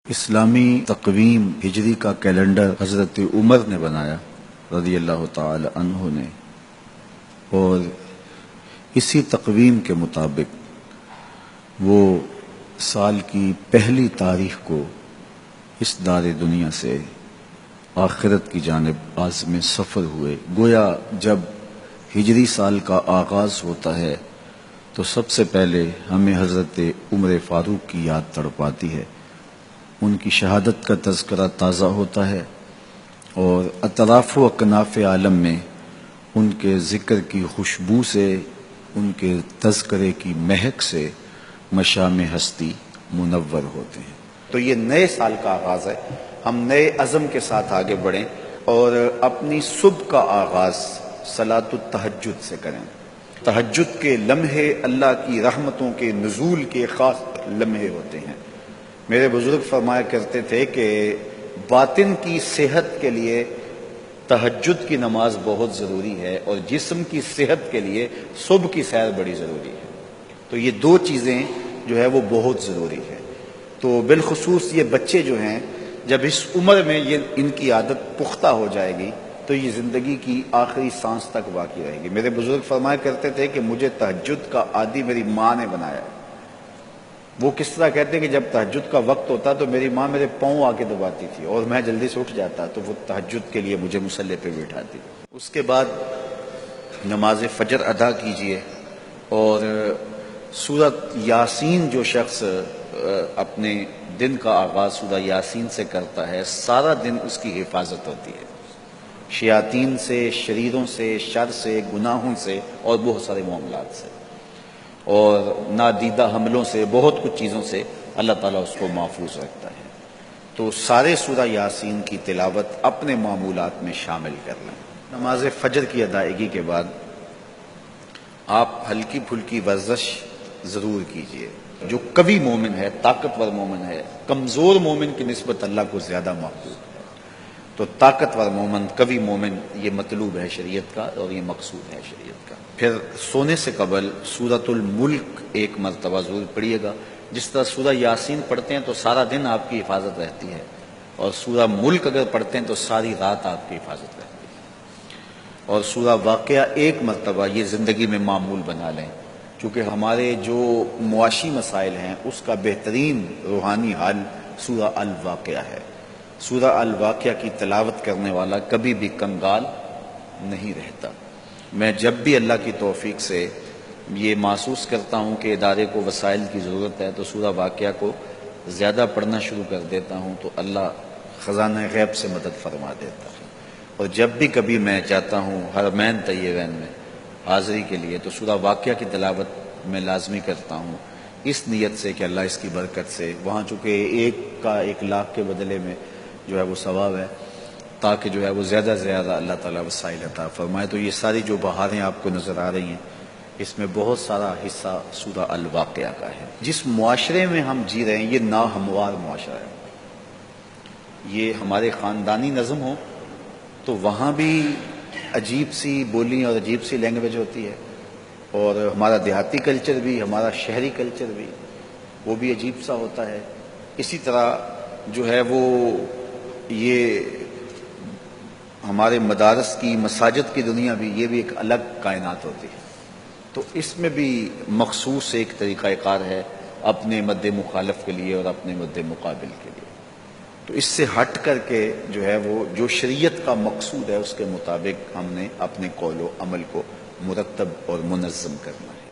اسلامی تقویم ہجری کا کیلنڈر حضرت عمر نے بنایا رضی اللہ تعالی عنہ نے، اور اسی تقویم کے مطابق وہ سال کی پہلی تاریخ کو اس دار دنیا سے آخرت کی جانب عازم سفر ہوئے۔ گویا جب ہجری سال کا آغاز ہوتا ہے تو سب سے پہلے ہمیں حضرت عمر فاروق کی یاد تڑپاتی ہے، ان کی شہادت کا تذکرہ تازہ ہوتا ہے، اور اطراف و اکناف عالم میں ان کے ذکر کی خوشبو سے، ان کے تذکرے کی مہک سے مشام ہستی منور ہوتے ہیں۔ تو یہ نئے سال کا آغاز ہے، ہم نئے عزم کے ساتھ آگے بڑھیں اور اپنی صبح کا آغاز صلاۃ التہجد سے کریں۔ تہجد کے لمحے اللہ کی رحمتوں کے نزول کے خاص لمحے ہوتے ہیں۔ میرے بزرگ فرمایا کرتے تھے کہ باطن کی صحت کے لیے تہجد کی نماز بہت ضروری ہے، اور جسم کی صحت کے لیے صبح کی سیر بڑی ضروری ہے۔ تو یہ دو چیزیں جو ہے وہ بہت ضروری ہے۔ تو بالخصوص یہ بچے جو ہیں، جب اس عمر میں ان کی عادت پختہ ہو جائے گی تو یہ زندگی کی آخری سانس تک باقی رہے گی۔ میرے بزرگ فرمایا کرتے تھے کہ مجھے تہجد کا عادی میری ماں نے بنایا ہے۔ وہ کس طرح کہتے ہیں کہ جب تہجد کا وقت ہوتا تو میری ماں میرے پاؤں آ کے دباتی تھی، اور میں جلدی سے اٹھ جاتا تو وہ تہجد کے لیے مجھے مصلی پہ بٹھاتی۔ اس کے بعد نماز فجر ادا کیجئے، اور سورۃ یاسین جو شخص اپنے دن کا آغاز سورہ یاسین سے کرتا ہے، سارا دن اس کی حفاظت ہوتی ہے، شیاطین سے، شریروں سے، شر سے، گناہوں سے، اور بہت سارے معاملات سے، اور نادیدہ حملوں سے، بہت کچھ چیزوں سے اللہ تعالیٰ اس کو محفوظ رکھتا ہے۔ تو سارے سورہ یاسین کی تلاوت اپنے معمولات میں شامل کر لیں۔ نماز فجر کی ادائیگی کے بعد آپ ہلکی پھلکی ورزش ضرور کیجیے۔ جو قوی مومن ہے، طاقتور مومن ہے، کمزور مومن کی نسبت اللہ کو زیادہ محبوب ہے۔ تو طاقتور مومن، قوی مومن، یہ مطلوب ہے شریعت کا، اور یہ مقصود ہے شریعت کا۔ پھر سونے سے قبل سورۃ الملک ایک مرتبہ ضرور پڑھیے گا۔ جس طرح سورہ یاسین پڑھتے ہیں تو سارا دن آپ کی حفاظت رہتی ہے، اور سورہ ملک اگر پڑھتے ہیں تو ساری رات آپ کی حفاظت رہتی ہے۔ اور سورہ واقعہ ایک مرتبہ یہ زندگی میں معمول بنا لیں، کیونکہ ہمارے جو معاشی مسائل ہیں اس کا بہترین روحانی حل سورہ الواقعہ ہے۔ سورہ الواقعہ کی تلاوت کرنے والا کبھی بھی کنگال نہیں رہتا۔ میں جب بھی اللہ کی توفیق سے یہ محسوس کرتا ہوں کہ ادارے کو وسائل کی ضرورت ہے تو سورہ واقعہ کو زیادہ پڑھنا شروع کر دیتا ہوں، تو اللہ خزانہ غیب سے مدد فرما دیتا ہے۔ اور جب بھی کبھی میں چاہتا ہوں حرمین طیبین میں حاضری کے لیے، تو سورہ واقعہ کی تلاوت میں لازمی کرتا ہوں، اس نیت سے کہ اللہ اس کی برکت سے، وہاں چونکہ ایک کا 1,00,000 کے بدلے میں جو ہے وہ ثواب ہے، تاکہ جو ہے وہ زیادہ سے زیادہ اللہ تعالیٰ وسائل عطا فرمائے۔ تو یہ ساری جو بہاریں آپ کو نظر آ رہی ہیں، اس میں بہت سارا حصہ سورہ الواقعہ کا ہے۔ جس معاشرے میں ہم جی رہے ہیں یہ ناہموار معاشرہ ہے۔ یہ ہمارے خاندانی نظم ہو تو وہاں بھی عجیب سی بولی اور عجیب سی لینگویج ہوتی ہے، اور ہمارا دیہاتی کلچر بھی، ہمارا شہری کلچر بھی، وہ بھی عجیب سا ہوتا ہے۔ اسی طرح جو ہے وہ یہ ہمارے مدارس کی، مساجد کی دنیا بھی، یہ بھی ایک الگ کائنات ہوتی ہے۔ تو اس میں بھی مخصوص ایک طریقہ کار ہے اپنے مد مخالف کے لیے اور اپنے مد مقابل کے لیے۔ تو اس سے ہٹ کر کے جو ہے وہ جو شریعت کا مقصود ہے اس کے مطابق ہم نے اپنے قول و عمل کو مرتب اور منظم کرنا ہے۔